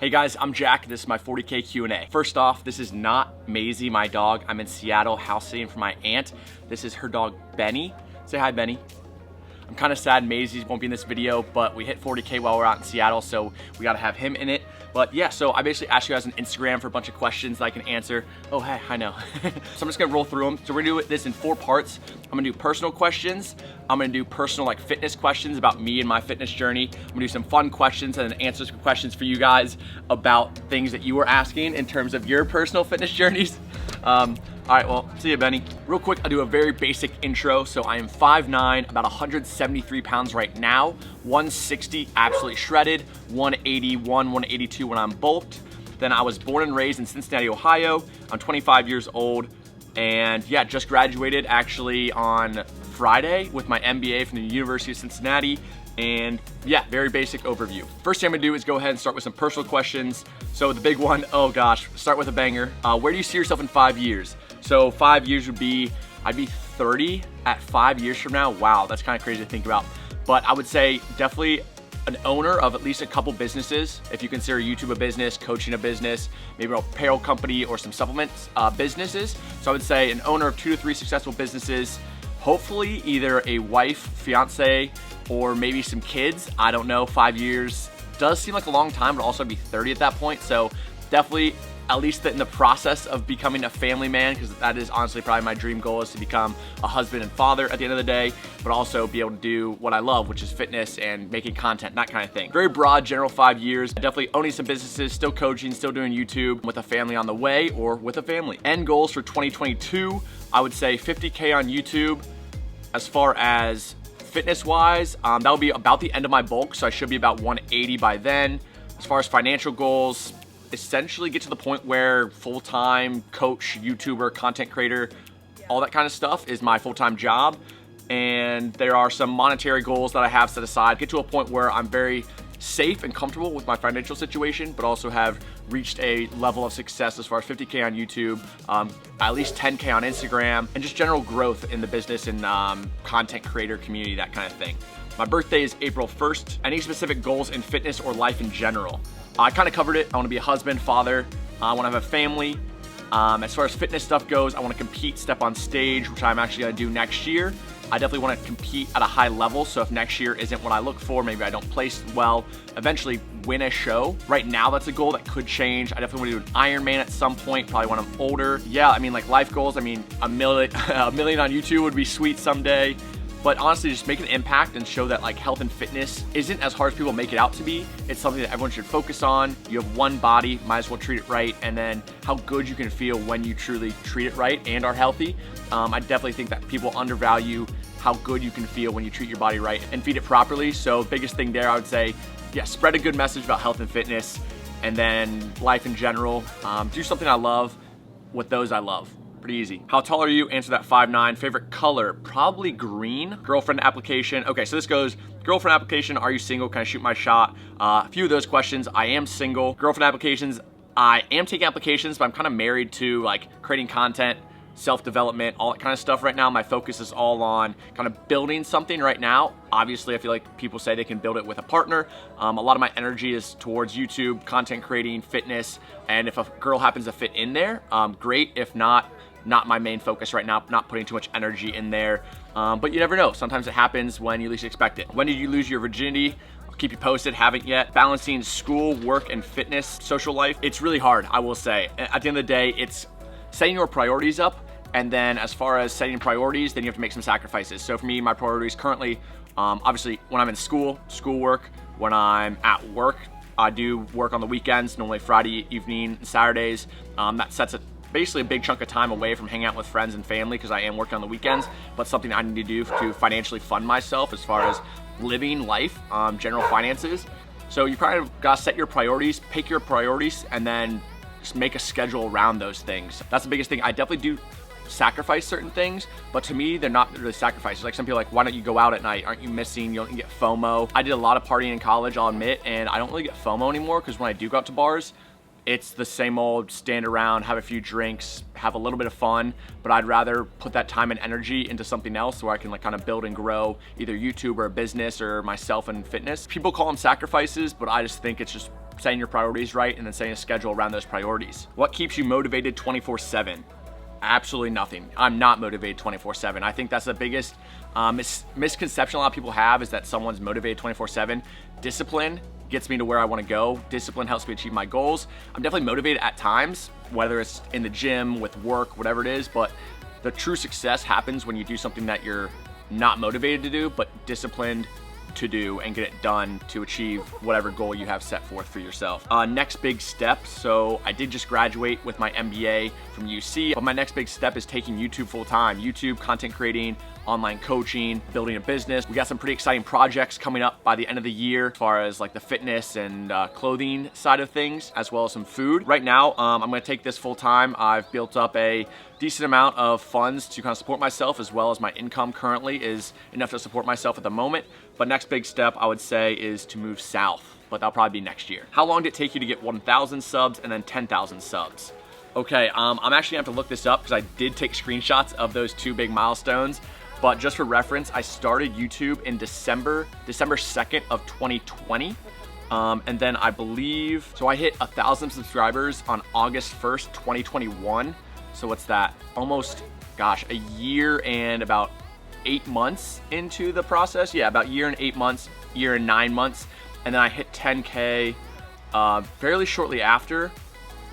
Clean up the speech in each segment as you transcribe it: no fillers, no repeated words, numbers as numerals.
Hey guys, I'm Jack. This is my 40K Q&A. First off, this is not Maisie, my dog. I'm in Seattle house sitting for my aunt. This is her dog, Benny. Say hi, Benny. I'm kind of sad Maisie won't be in this video, but we hit 40K while we're out in Seattle, so we gotta have him in it. But yeah, so I basically asked you guys on Instagram for a bunch of questions that I can answer. Oh, hey, I know. So I'm just gonna roll through them. So we're gonna do this in 4 parts. I'm gonna do personal questions. I'm gonna do personal like fitness questions about me and my fitness journey. I'm gonna do some fun questions and then answer some questions for you guys about things that you were asking in terms of your personal fitness journeys. All right, well, see you, Benny. Real quick, I'll do a very basic intro. So I am 5'9", about 173 pounds right now, 160 absolutely shredded, 181, 182 when I'm bulked. Then I was born and raised in Cincinnati, Ohio. I'm 25 years old, and yeah, just graduated actually on Friday with my MBA from the University of Cincinnati. And yeah, very basic overview. First thing I'm gonna do is go ahead and start with some personal questions. So the big one, oh gosh, start with a banger. Where do you see yourself in 5 years? So 5 years would be, I'd be 30 at 5 years from now. Wow, that's kind of crazy to think about. But I would say definitely an owner of at least a couple businesses. If you consider YouTube a business, coaching a business, maybe an apparel company or some supplements businesses. So I would say an owner of 2 to 3 successful businesses, hopefully either a wife, fiance, or maybe some kids. I don't know, 5 years does seem like a long time, but also be 30 at that point. So definitely at least in the process of becoming a family man, because that is honestly probably my dream goal, is to become a husband and father at the end of the day, but also be able to do what I love, which is fitness and making content, that kind of thing. Very broad, general 5 years. Definitely owning some businesses, still coaching, still doing YouTube, with a family on the way or with a family. End goals for 2022, I would say 50K on YouTube. As far as fitness-wise, that'll be about the end of my bulk, so I should be about 180 by then. As far as financial goals, essentially get to the point where full-time coach, YouTuber, content creator, all that kind of stuff is my full-time job. And there are some monetary goals that I have set aside. Get to a point where I'm very safe and comfortable with my financial situation, but also have reached a level of success as far as 50K on YouTube, at least 10K on Instagram, and just general growth in the business and content creator community, that kind of thing. My birthday is April 1st. Any specific goals in fitness or life in general? I kind of covered it. I want to be a husband, father. I want to have a family. As far as fitness stuff goes, I want to compete, step on stage, which I'm actually going to do next year. I definitely want to compete at a high level, so if next year isn't what I look for, maybe I don't place well, eventually win a show. Right now, that's a goal that could change. I definitely want to do an Ironman at some point, probably when I'm older. Yeah, I mean, like life goals, I mean, a million on YouTube would be sweet someday. But honestly, just make an impact and show that like health and fitness isn't as hard as people make it out to be. It's something that everyone should focus on. You have one body, might as well treat it right. And then how good you can feel when you truly treat it right and are healthy. I definitely think that people undervalue how good you can feel when you treat your body right and feed it properly. So biggest thing there, I would say, yeah, spread a good message about health and fitness, and then life in general. Do something I love with those I love. Pretty easy. How tall are you? Answer that 5'9". Favorite color? Probably green. Girlfriend application. Okay, so this goes, girlfriend application, are you single? Can I shoot my shot? A few of those questions, I am single. Girlfriend applications, I am taking applications, but I'm kind of married to like creating content, self-development, all that kind of stuff right now. My focus is all on kind of building something right now. Obviously, I feel like people say they can build it with a partner. A lot of my energy is towards YouTube, content creating, fitness, and if a girl happens to fit in there, great. If not my main focus right now, not putting too much energy in there. But you never know. Sometimes it happens when you least expect it. When did you lose your virginity? I'll keep you posted, haven't yet. Balancing school, work, and fitness, social life. It's really hard, I will say. At the end of the day, it's setting your priorities up. And then as far as setting priorities, then you have to make some sacrifices. So for me, my priorities currently, obviously when I'm in schoolwork, when I'm at work, I do work on the weekends, normally Friday evening, Saturdays. That sets basically a big chunk of time away from hanging out with friends and family because I am working on the weekends, but something I need to do to financially fund myself as far as living life, general finances. So you kind of gotta set your priorities, pick your priorities, and then just make a schedule around those things. That's the biggest thing. I definitely do sacrifice certain things, but to me, they're not really sacrifices. Like some people are like, why don't you go out at night? Aren't you missing? You don't get FOMO. I did a lot of partying in college, I'll admit, and I don't really get FOMO anymore because when I do go out to bars, it's the same old stand around, have a few drinks, have a little bit of fun, but I'd rather put that time and energy into something else where I can like kind of build and grow either YouTube or a business or myself and fitness. People call them sacrifices, but I just think it's just setting your priorities right and then setting a schedule around those priorities. What keeps you motivated 24/7? Absolutely nothing. I'm not motivated 24/7. I think that's the biggest misconception a lot of people have, is that someone's motivated 24/7. Discipline gets me to where I want to go. Discipline helps me achieve my goals. I'm definitely motivated at times, whether it's in the gym, with work, whatever it is, but the true success happens when you do something that you're not motivated to do, but disciplined to do and get it done to achieve whatever goal you have set forth for yourself. Next big step. So I did just graduate with my MBA from UC, but my next big step is taking YouTube full time. YouTube, content creating, online coaching, building a business. We got some pretty exciting projects coming up by the end of the year as far as like the fitness and clothing side of things, as well as some food. Right now, I'm gonna take this full time. I've built up a decent amount of funds to kind of support myself, as well as my income currently is enough to support myself at the moment. But next big step I would say is to move south, but that'll probably be next year. How long did it take you to get 1,000 subs and then 10,000 subs? Okay, I'm actually gonna have to look this up because I did take screenshots of those two big milestones. But just for reference, I started YouTube in December 2nd of 2020. And then I believe, so I hit 1,000 subscribers on August 1st, 2021. So what's that? Almost, gosh, a year and about 8 months into the process. Yeah, about a year and 8 months, year and 9 months. And then I hit 10K fairly shortly after.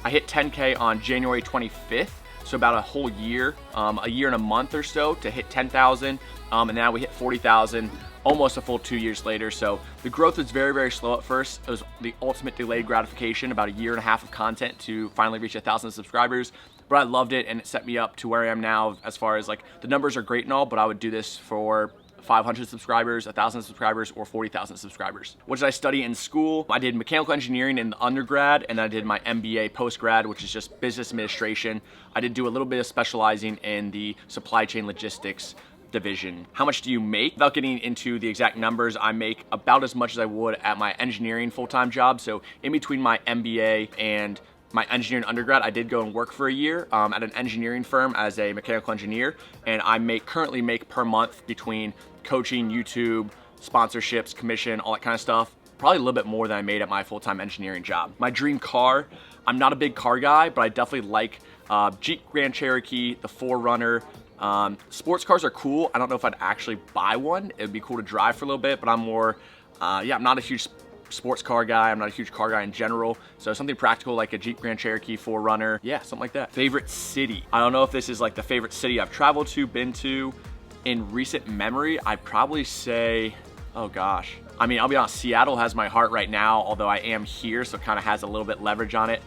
I hit 10K on January 25th. So about a whole year, a year and a month or so to hit 10,000. And now we hit 40,000 almost a full 2 years later. So the growth was very, very slow at first. It was the ultimate delayed gratification, about a year and a half of content to finally reach 1,000 subscribers. But I loved it, and it set me up to where I am now, as far as like the numbers are great and all, but I would do this for 500 subscribers, 1,000 subscribers, or 40,000 subscribers. What did I study in school? I did mechanical engineering in the undergrad, and I did my MBA post-grad, which is just business administration. I did do a little bit of specializing in the supply chain logistics division. How much do you make? Without getting into the exact numbers, I make about as much as I would at my engineering full-time job. So in between my MBA and my engineering undergrad, I did go and work for a year at an engineering firm as a mechanical engineer, and I currently make per month between coaching, YouTube, sponsorships, commission, all that kind of stuff, probably a little bit more than I made at my full-time engineering job. My dream car, I'm not a big car guy, but I definitely like Jeep Grand Cherokee, the 4Runner. Sports cars are cool. I don't know if I'd actually buy one. It'd be cool to drive for a little bit, but I'm more, I'm not a huge sports car guy. I'm not a huge car guy in general. So something practical like a Jeep Grand Cherokee 4Runner. Yeah, something like that. Favorite city. I don't know if this is like the favorite city I've traveled to, been to. In recent memory, I'd probably say, oh gosh. I mean, I'll be honest, Seattle has my heart right now, although I am here, so it kind of has a little bit leverage on it.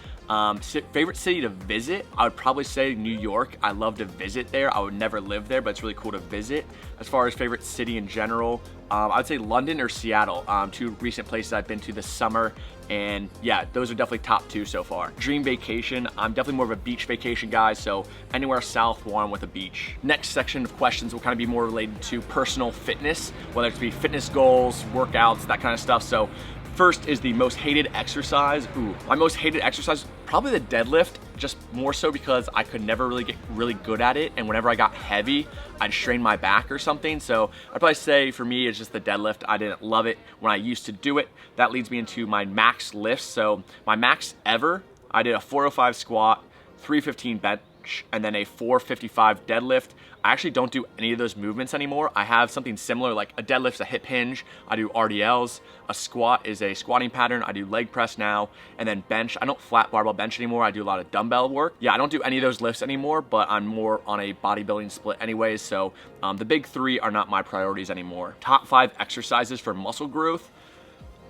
Favorite city to visit, I would probably say New York. I love to visit there. I would never live there, but it's really cool to visit. As far as favorite city in general, I would say London or Seattle, two recent places I've been to this summer. And yeah, those are definitely top two so far. Dream vacation, I'm definitely more of a beach vacation guy, so anywhere south, warm with a beach. Next section of questions will kind of be more related to personal fitness, whether it be fitness goals, workouts, that kind of stuff. So first is the most hated exercise. My most hated exercise, probably the deadlift, just more so because I could never really get really good at it, and whenever I got heavy, I'd strain my back or something. So I'd probably say for me, it's just the deadlift. I didn't love it when I used to do it. That leads me into my max lifts. So my max ever, I did a 405 squat, 315 bench, and then a 455 deadlift. I actually don't do any of those movements anymore. I have something similar, like a deadlift's a hip hinge. I do RDLs. A squat is a squatting pattern. I do leg press now. And then bench, I don't flat barbell bench anymore. I do a lot of dumbbell work. Yeah, I don't do any of those lifts anymore, but I'm more on a bodybuilding split anyways. So the big three are not my priorities anymore. Top 5 exercises for muscle growth.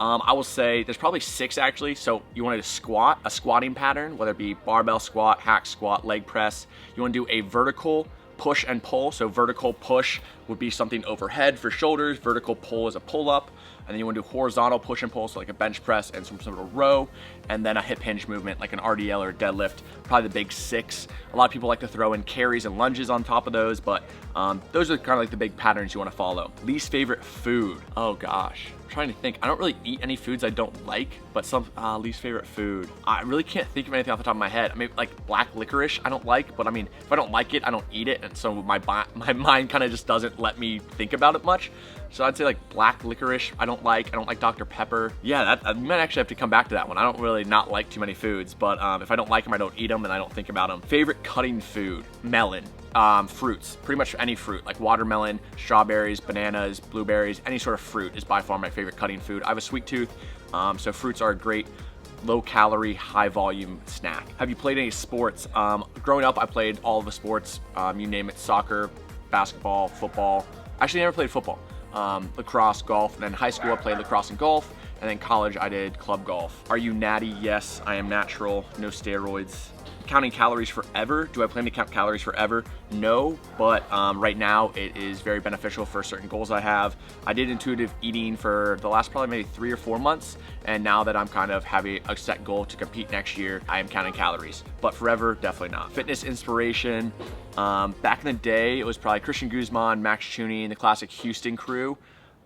I will say there's probably 6 actually. So you want to squat, a squatting pattern, whether it be barbell squat, hack squat, leg press. You want to do a vertical push and pull. So vertical push would be something overhead for shoulders. Vertical pull is a pull up. And then you want to do horizontal push and pull, so like a bench press and some sort of row. And then a hip hinge movement like an RDL or a deadlift, probably the big 6. A lot of people like to throw in carries and lunges on top of those, but those are kind of like the big patterns you want to follow. Least favorite food. Oh gosh. trying to think. I don't really eat any foods I don't like, but some least favorite food. I really can't think of anything off the top of my head. I mean, like black licorice I don't like, but I mean, if I don't like it, I don't eat it, and so my mind kind of just doesn't let me think about it much. So I'd say like black licorice I don't like. I don't like Dr. Pepper. Yeah, that we might actually have to come back to that one. I don't really not like too many foods, but if I don't like them, I don't eat them, and I don't think about them. Favorite cutting food: melon. Fruits, pretty much any fruit, like watermelon, strawberries, bananas, blueberries, any sort of fruit is by far my favorite cutting food. I have a sweet tooth, so fruits are a great low calorie, high volume snack. Have you played any sports? Growing up, I played all of the sports, you name it: soccer, basketball, football. Actually, never played football. Lacrosse, golf, and then high school I played lacrosse and golf, and then college I did club golf. Are you natty? Yes, I am natural, no steroids. Counting calories forever? Do I plan to count calories forever? No, but right now it is very beneficial for certain goals I have. I did intuitive eating for the last probably maybe 3 or 4 months, and now that I'm kind of having a set goal to compete next year, I am counting calories. But forever, definitely not. Fitness inspiration, back in the day, it was probably Christian Guzman, Max Chuney, and the classic Houston crew.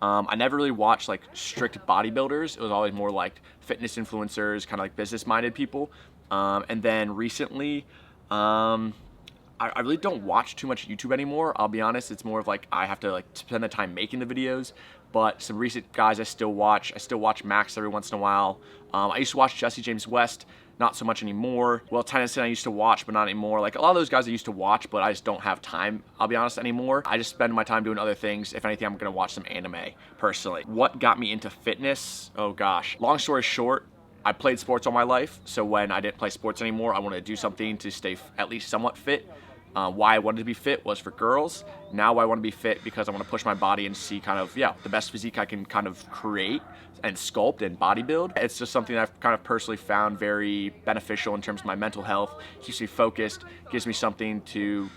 I never really watched like strict bodybuilders. It was always more like fitness influencers, kind of like business-minded people. And then recently, I really don't watch too much YouTube anymore. I'll be honest, it's more of like I have to like spend the time making the videos. But some recent guys I still watch Max every once in a while. I used to watch Jesse James West, not so much anymore. Will Tennyson I used to watch, but not anymore. Like a lot of those guys I used to watch, but I just don't have time, I'll be honest, anymore. I just spend my time doing other things. If anything, I'm gonna watch some anime, personally. What got me into fitness? Oh gosh. Long story short, I played sports all my life, so when I didn't play sports anymore, I wanted to do something to stay at least somewhat fit. Why I wanted to be fit was for girls. Now I want to be fit because I want to push my body and see kind of, the best physique I can kind of create and sculpt and bodybuild. It's just something that I've kind of personally found very beneficial in terms of my mental health. Keeps me focused, gives me something to,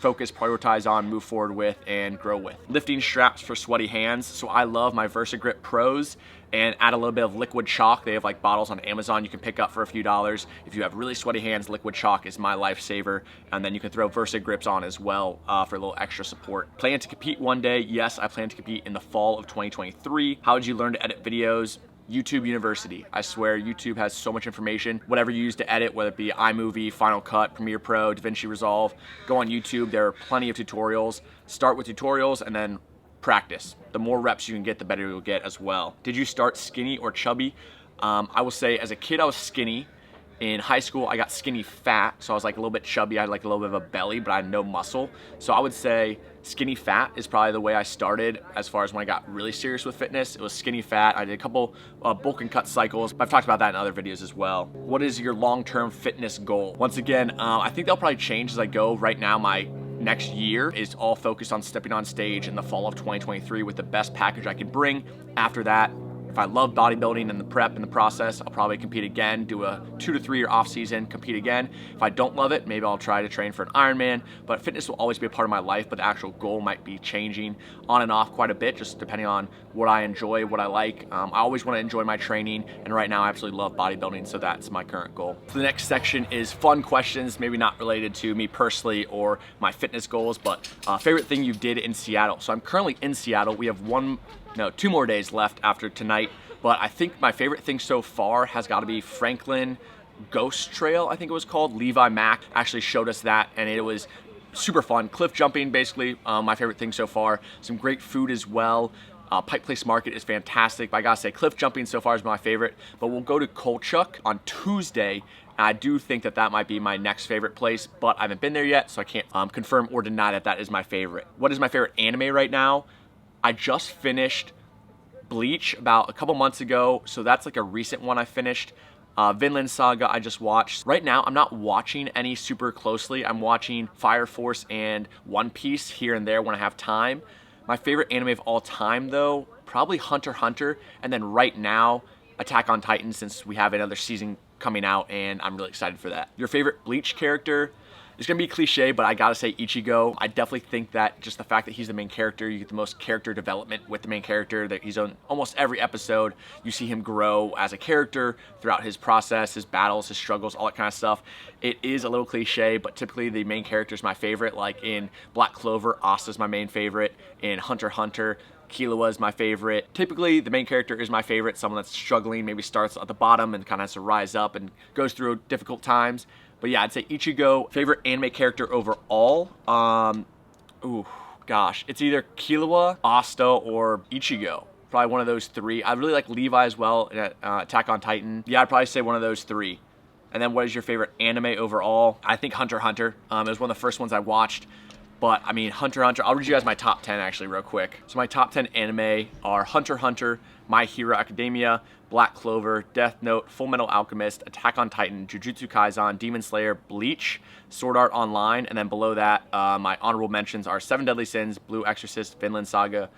focus, prioritize on, move forward with, and grow with. Lifting straps for sweaty hands. So I love my VersaGrip Pros, and add a little bit of liquid chalk. They have like bottles on Amazon you can pick up for a few dollars. If you have really sweaty hands, liquid chalk is my lifesaver. And then you can throw VersaGrips on as well for a little extra support. Plan to compete one day? Yes, I plan to compete in the fall of 2023. How did you learn to edit videos? YouTube University. I swear YouTube has so much information. Whatever you use to edit, whether it be iMovie, Final Cut, Premiere Pro, DaVinci Resolve, go on YouTube. There are plenty of tutorials. Start with tutorials and then practice. The more reps you can get, the better you'll get as well. Did you start skinny or chubby? I will say as a kid I was skinny. In high school I got skinny fat, so I was like a little bit chubby. I had like a little bit of a belly, but I had no muscle. So I would say skinny fat is probably the way I started as far as when I got really serious with fitness. It was skinny fat. I did a couple bulk and cut cycles, but I've talked about that in other videos as well. What is your long-term fitness goal? Once again, I think they'll probably change as I go. Right now my next year is all focused on stepping on stage in the fall of 2023 with the best package I can bring. After that, if I love bodybuilding and the prep and the process, I'll probably compete again, do a 2 to 3 year off season, compete again. If I don't love it, maybe I'll try to train for an Ironman, but fitness will always be a part of my life, but the actual goal might be changing on and off quite a bit, just depending on what I enjoy, what I like. I always want to enjoy my training, and right now I absolutely love bodybuilding, so that's my current goal. So the next section is fun questions, maybe not related to me personally or my fitness goals, but favorite thing you did in Seattle. So I'm currently in Seattle. We have 2 more days left after tonight, but I think my favorite thing so far has got to be Franklin Ghost Trail, I think it was called. Levi Mack actually showed us that, and it was super fun. Cliff jumping, basically, my favorite thing so far. Some great food as well. Pike Place Market is fantastic, but I gotta say, cliff jumping so far is my favorite. But we'll go to Kolchak on Tuesday. I do think that that might be my next favorite place, but I haven't been there yet, so I can't confirm or deny that that is my favorite. What is my favorite anime right now? I just finished Bleach about a couple months ago, so that's like a recent one I finished. Vinland Saga I just watched. Right now I'm not watching any super closely. I'm watching Fire Force and One Piece here and there when I have time. My favorite anime of all time though, probably Hunter x Hunter, and then right now Attack on Titan, since we have another season coming out and I'm really excited for that. Your favorite Bleach character? It's gonna be cliche, but I gotta say Ichigo. I definitely think that just the fact that he's the main character, you get the most character development with the main character, that he's on almost every episode. You see him grow as a character throughout his process, his battles, his struggles, all that kind of stuff. It is a little cliche, but typically the main character is my favorite. Like in Black Clover, Asta's my main favorite. In Hunter x Hunter, Killua is my favorite. Typically, the main character is my favorite, someone that's struggling, maybe starts at the bottom and kind of has to rise up and goes through difficult times. But yeah, I'd say Ichigo. Favorite anime character overall? Ooh, gosh. It's either Killua, Asta, or Ichigo. Probably one of those three. I really like Levi as well in Attack on Titan. Yeah, I'd probably say one of those three. And then what is your favorite anime overall? I think Hunter x Hunter. It was one of the first ones I watched. But, I mean, Hunter x Hunter, I'll read you guys my top 10 actually real quick. So my top 10 anime are Hunter x Hunter, My Hero Academia, Black Clover, Death Note, Full Metal Alchemist, Attack on Titan, Jujutsu Kaisen, Demon Slayer, Bleach, Sword Art Online, and then below that, my honorable mentions are Seven Deadly Sins, Blue Exorcist, Vinland Saga,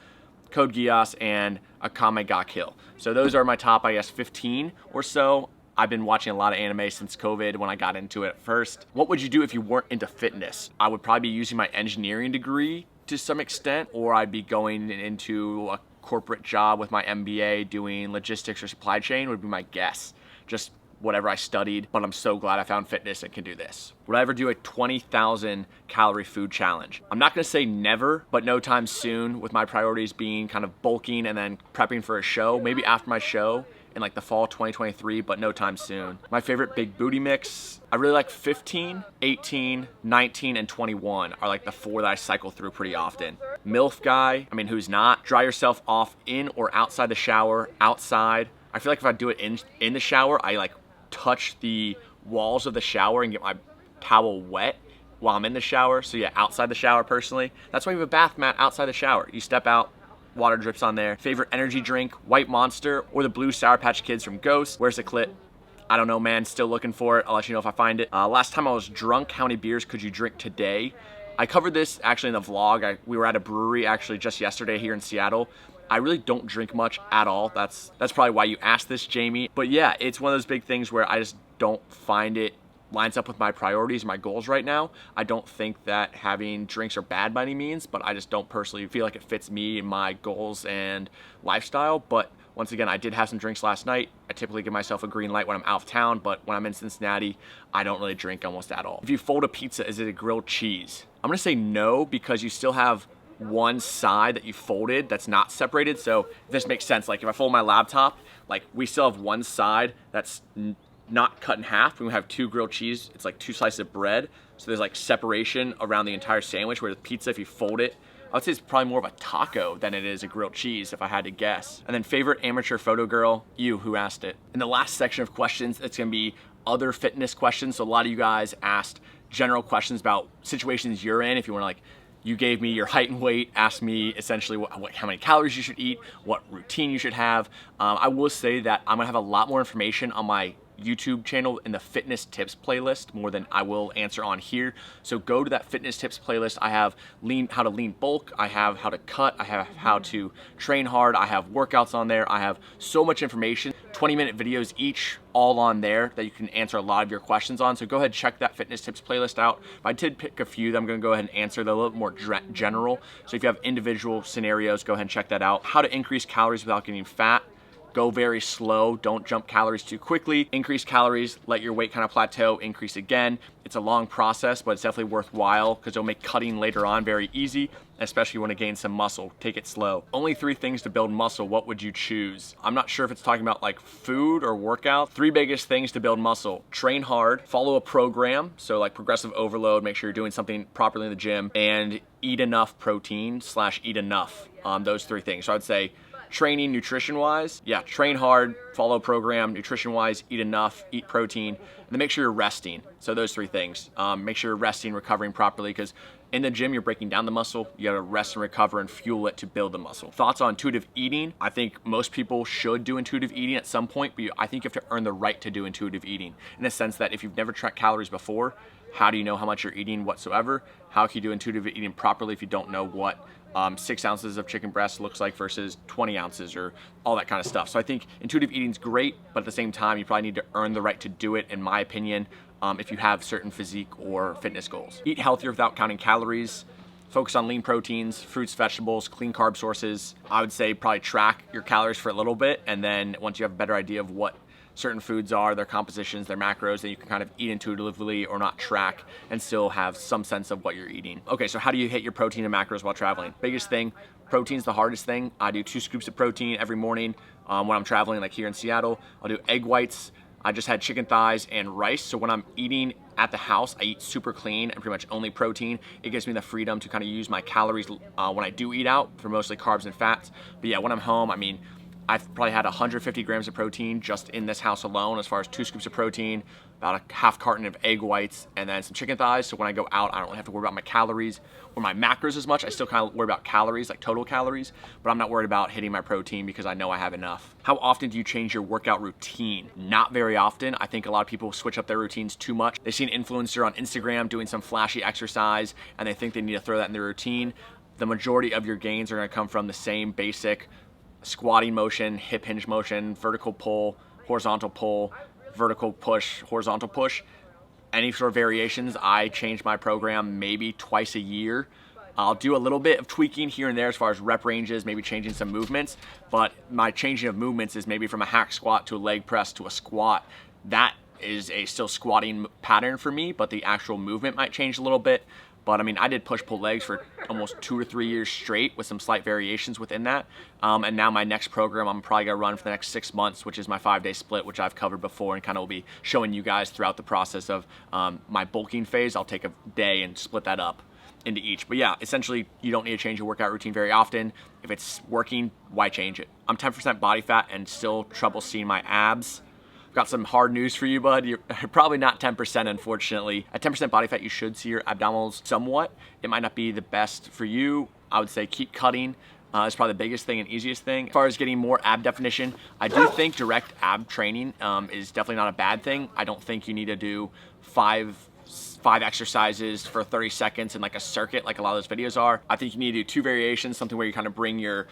Code Geass, and Akame ga Kill. So those are my top, I guess, 15 or so. I've been watching a lot of anime since COVID when I got into it at first. What would you do if you weren't into fitness? I would probably be using my engineering degree to some extent, or I'd be going into a corporate job with my MBA doing logistics or supply chain would be my guess. Just whatever I studied, but I'm so glad I found fitness and can do this. Would I ever do a 20,000 calorie food challenge? I'm not gonna say never, but no time soon, with my priorities being kind of bulking and then prepping for a show, maybe after my show in like the fall 2023, but no time soon. My favorite big booty mix, I really like 15, 18, 19, and 21 are like the four that I cycle through pretty often. MILF guy, I mean, who's not? Dry yourself off in or outside the shower, outside. I feel like if I do it in the shower, I like touch the walls of the shower and get my towel wet while I'm in the shower. So yeah, outside the shower personally. That's why you have a bath mat outside the shower. You step out, water drips on there. Favorite energy drink, White Monster or the blue Sour Patch Kids from Ghost. Where's the clit? I don't know, man. Still looking for it. I'll let you know if I find it. Last time I was drunk, how many beers could you drink today? I covered this actually in the vlog. We were at a brewery actually just yesterday here in Seattle. I really don't drink much at all. That's probably why you asked this, Jamie. But yeah, it's one of those big things where I just don't find it lines up with my priorities, my goals right now. I don't think that having drinks are bad by any means, but I just don't personally feel like it fits me and my goals and lifestyle. But once again, I did have some drinks last night. I typically give myself a green light when I'm out of town, but when I'm in Cincinnati, I don't really drink almost at all. If you fold a pizza, is it a grilled cheese? I'm gonna say no, because you still have one side that you folded that's not separated. So if this makes sense, like if I fold my laptop, like we still have one side that's not cut in half. When we have two grilled cheese, it's like two slices of bread. So there's like separation around the entire sandwich, where the pizza, if you fold it, I would say it's probably more of a taco than it is a grilled cheese, if I had to guess. And then favorite amateur photo girl, you, who asked it. In the last section of questions, it's gonna be other fitness questions. So a lot of you guys asked general questions about situations you're in. If you wanna like, you gave me your height and weight, asked me essentially how many calories you should eat, what routine you should have. I will say that I'm gonna have a lot more information on my YouTube channel in the fitness tips playlist more than I will answer on here. So go to that fitness tips playlist. I have how to lean bulk, I have how to cut, I have how to train hard, I have workouts on there. I have so much information, 20-minute videos each, all on there that you can answer a lot of your questions on. So go ahead and check that fitness tips playlist out. If I did pick a few that I'm gonna go ahead and answer, they're a little more general. So if you have individual scenarios, go ahead and check that out. How to increase calories without getting fat. Go very slow, don't jump calories too quickly. Increase calories, let your weight kind of plateau, increase again. It's a long process, but it's definitely worthwhile because it'll make cutting later on very easy, especially if you want to gain some muscle. Take it slow. Only 3 things to build muscle, what would you choose? I'm not sure if it's talking about like food or workout. 3 biggest things to build muscle: train hard, follow a program, so like progressive overload, make sure you're doing something properly in the gym, and eat enough protein / eat enough. Those 3 things. So I would say training, nutrition-wise, yeah, train hard, follow program, nutrition-wise, eat enough, eat protein, and then make sure you're resting. So those 3 things. Make sure you're resting, recovering properly, because in the gym, you're breaking down the muscle. You gotta rest and recover and fuel it to build the muscle. Thoughts on intuitive eating? I think most people should do intuitive eating at some point, but I think you have to earn the right to do intuitive eating, in the sense that if you've never tracked calories before, how do you know how much you're eating whatsoever? How can you do intuitive eating properly if you don't know what 6 ounces of chicken breast looks like versus 20 ounces or all that kind of stuff? So I think intuitive eating is great, but at the same time, you probably need to earn the right to do it, in my opinion, if you have certain physique or fitness goals. Eat healthier without counting calories. Focus on lean proteins, fruits, vegetables, clean carb sources. I would say probably track your calories for a little bit, and then once you have a better idea of what certain foods are, their compositions, their macros, that you can kind of eat intuitively or not track and still have some sense of what you're eating. Okay, so how do you hit your protein and macros while traveling? Biggest thing, protein's the hardest thing. I do 2 scoops of protein every morning when I'm traveling, like here in Seattle. I'll do egg whites. I just had chicken thighs and rice. So when I'm eating at the house, I eat super clean and pretty much only protein. It gives me the freedom to kind of use my calories when I do eat out for mostly carbs and fats. But yeah, when I'm home, I mean, I've probably had 150 grams of protein just in this house alone, as far as 2 scoops of protein, about a half carton of egg whites, and then some chicken thighs. So when I go out, I don't really have to worry about my calories or my macros as much. I still kind of worry about calories, like total calories, but I'm not worried about hitting my protein because I know I have enough. How often do you change your workout routine? Not very often. I think a lot of people switch up their routines too much. They see an influencer on Instagram doing some flashy exercise and they think they need to throw that in their routine. The majority of your gains are gonna come from the same basic squatting motion, hip hinge motion, vertical pull, horizontal pull, vertical push, horizontal push. Any sort of variations, I change my program maybe twice a year. I'll do a little bit of tweaking here and there as far as rep ranges, maybe changing some movements, but my changing of movements is maybe from a hack squat to a leg press to a squat. That is a still squatting pattern for me, but the actual movement might change a little bit. But I mean, I did push-pull legs for almost 2 or 3 years straight with some slight variations within that. And now my next program, I'm probably gonna run for the next 6 months, which is my 5-day split, which I've covered before and kind of will be showing you guys throughout the process of my bulking phase. I'll take a day and split that up into each. But yeah, essentially, you don't need to change your workout routine very often. If it's working, why change it? I'm 10% body fat and still trouble seeing my abs. Got some hard news for you, bud. You're probably not 10%, unfortunately. At 10% body fat, you should see your abdominals somewhat. It might not be the best for you. I would say keep cutting. Is probably the biggest thing and easiest thing. As far as getting more ab definition, I do think direct ab training is definitely not a bad thing. I don't think you need to do five exercises for 30 seconds in like a circuit like a lot of those videos are. I think you need to do 2 variations, something where you kind of bring your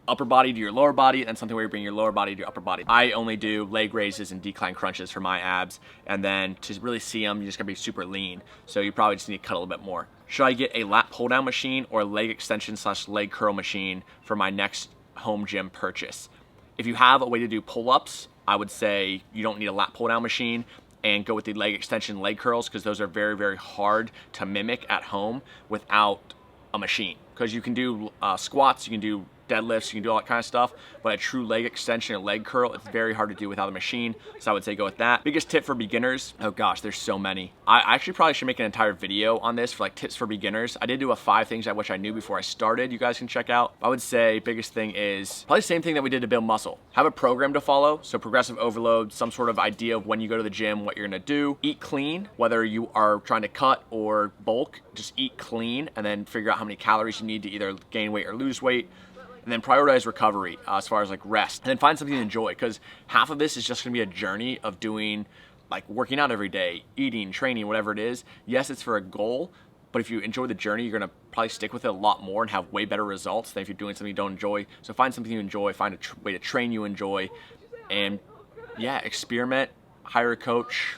upper body to your lower body, and something where you bring your lower body to your upper body. I only do leg raises and decline crunches for my abs, and then to really see them, you're just gonna be super lean. So you probably just need to cut a little bit more. Should I get a lat pull down machine or a leg extension / leg curl machine for my next home gym purchase? If you have a way to do pull-ups, I would say you don't need a lat pull down machine and go with the leg extension leg curls, because those are very, very hard to mimic at home without a machine. Because you can do squats, you can do deadlifts, you can do all that kind of stuff, but a true leg extension or leg curl, it's very hard to do without a machine, so I would say go with that. Biggest tip for beginners, oh gosh, there's so many. I actually probably should make an entire video on this for like tips for beginners. I did do a 5 things I wish I knew before I started, you guys can check out. I would say biggest thing is probably the same thing that we did to build muscle. Have a program to follow, so progressive overload, some sort of idea of when you go to the gym, what you're gonna do. Eat clean, whether you are trying to cut or bulk, just eat clean and then figure out how many calories you need to either gain weight or lose weight. And then prioritize recovery as far as like rest, and then find something to enjoy, because half of this is just gonna be a journey of doing like working out every day, eating, training, whatever it is. Yes, it's for a goal, but if you enjoy the journey, you're gonna probably stick with it a lot more and have way better results than if you're doing something you don't enjoy. So find something you enjoy, find a way to train you enjoy, and yeah, experiment, hire a coach.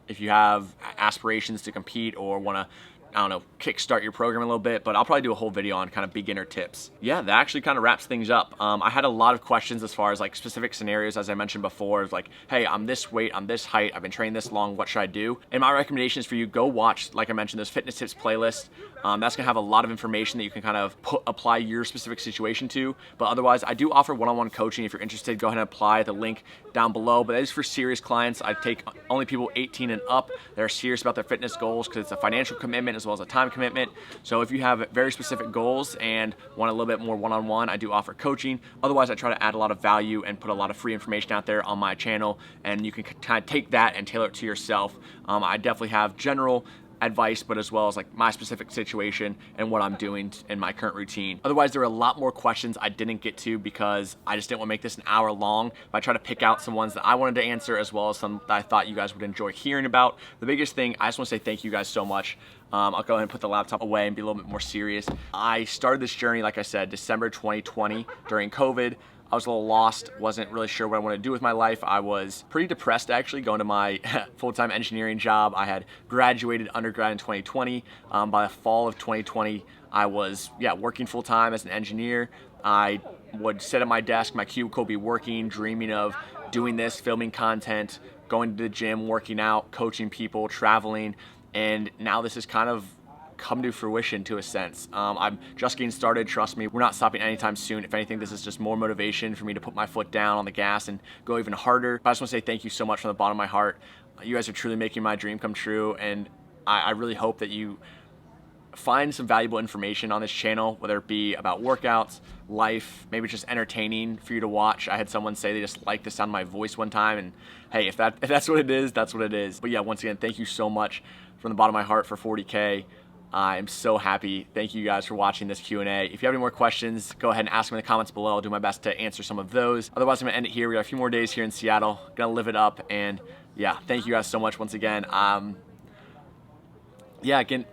If you have aspirations to compete or wanna, I don't know, kickstart your program a little bit, but I'll probably do a whole video on kind of beginner tips. Yeah, that actually kind of wraps things up. I had a lot of questions as far as like specific scenarios, as I mentioned before, of like, hey, I'm this weight, I'm this height, I've been training this long, what should I do? And my recommendation is for you, go watch, like I mentioned, this fitness tips playlist. That's gonna have a lot of information that you can kind of apply your specific situation to. But otherwise, I do offer one-on-one coaching. If you're interested, go ahead and apply the link down below. But that is for serious clients. I take only people 18 and up that are serious about their fitness goals, because it's a financial commitment as well as a time commitment. So if you have very specific goals and want a little bit more one-on-one, I do offer coaching. Otherwise, I try to add a lot of value and put a lot of free information out there on my channel, and you can kind of take that and tailor it to yourself. I definitely have general advice, but as well as like my specific situation and what I'm doing in my current routine. Otherwise, there are a lot more questions I didn't get to because I just didn't want to make this an hour long, but I try to pick out some ones that I wanted to answer, as well as some that I thought you guys would enjoy hearing about. The biggest thing, I just want to say thank you guys so much. I'll go ahead and put the laptop away and be a little bit more serious. I started this journey, like I said, December 2020 during COVID. I was a little lost, wasn't really sure what I wanted to do with my life. I was pretty depressed, actually, going to my full-time engineering job. I had graduated undergrad in 2020. By the fall of 2020, I was working full-time as an engineer. I would sit at my desk, my cubicle, be working, dreaming of doing this, filming content, going to the gym, working out, coaching people, traveling, and now this has kind of come to fruition to a sense. I'm just getting started, trust me. We're not stopping anytime soon. If anything, this is just more motivation for me to put my foot down on the gas and go even harder. But I just want to say thank you so much from the bottom of my heart. You guys are truly making my dream come true, and I really hope that you find some valuable information on this channel, whether it be about workouts, life, maybe just entertaining for you to watch. I had someone say they just like the sound of my voice one time, and hey, if that's what it is, that's what it is. But yeah, once again, thank you so much from the bottom of my heart for 40K. I'm so happy. Thank you guys for watching this Q&A. If you have any more questions, go ahead and ask them in the comments below. I'll do my best to answer some of those. Otherwise, I'm gonna end it here. We got a few more days here in Seattle. Gonna live it up, and yeah, thank you guys so much once again. Yeah, getting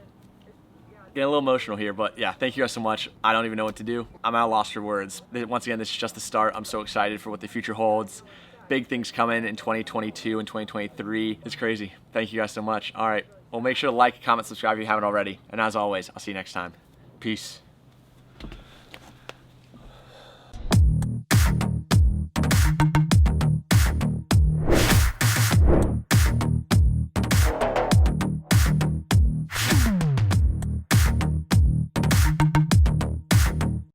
a little emotional here, but yeah, thank you guys so much. I don't even know what to do. I'm at a loss for words. Once again, this is just the start. I'm so excited for what the future holds. Big things coming in 2022 and 2023. It's crazy. Thank you guys so much. All right, well, make sure to like, comment, subscribe if you haven't already. And as always, I'll see you next time. Peace.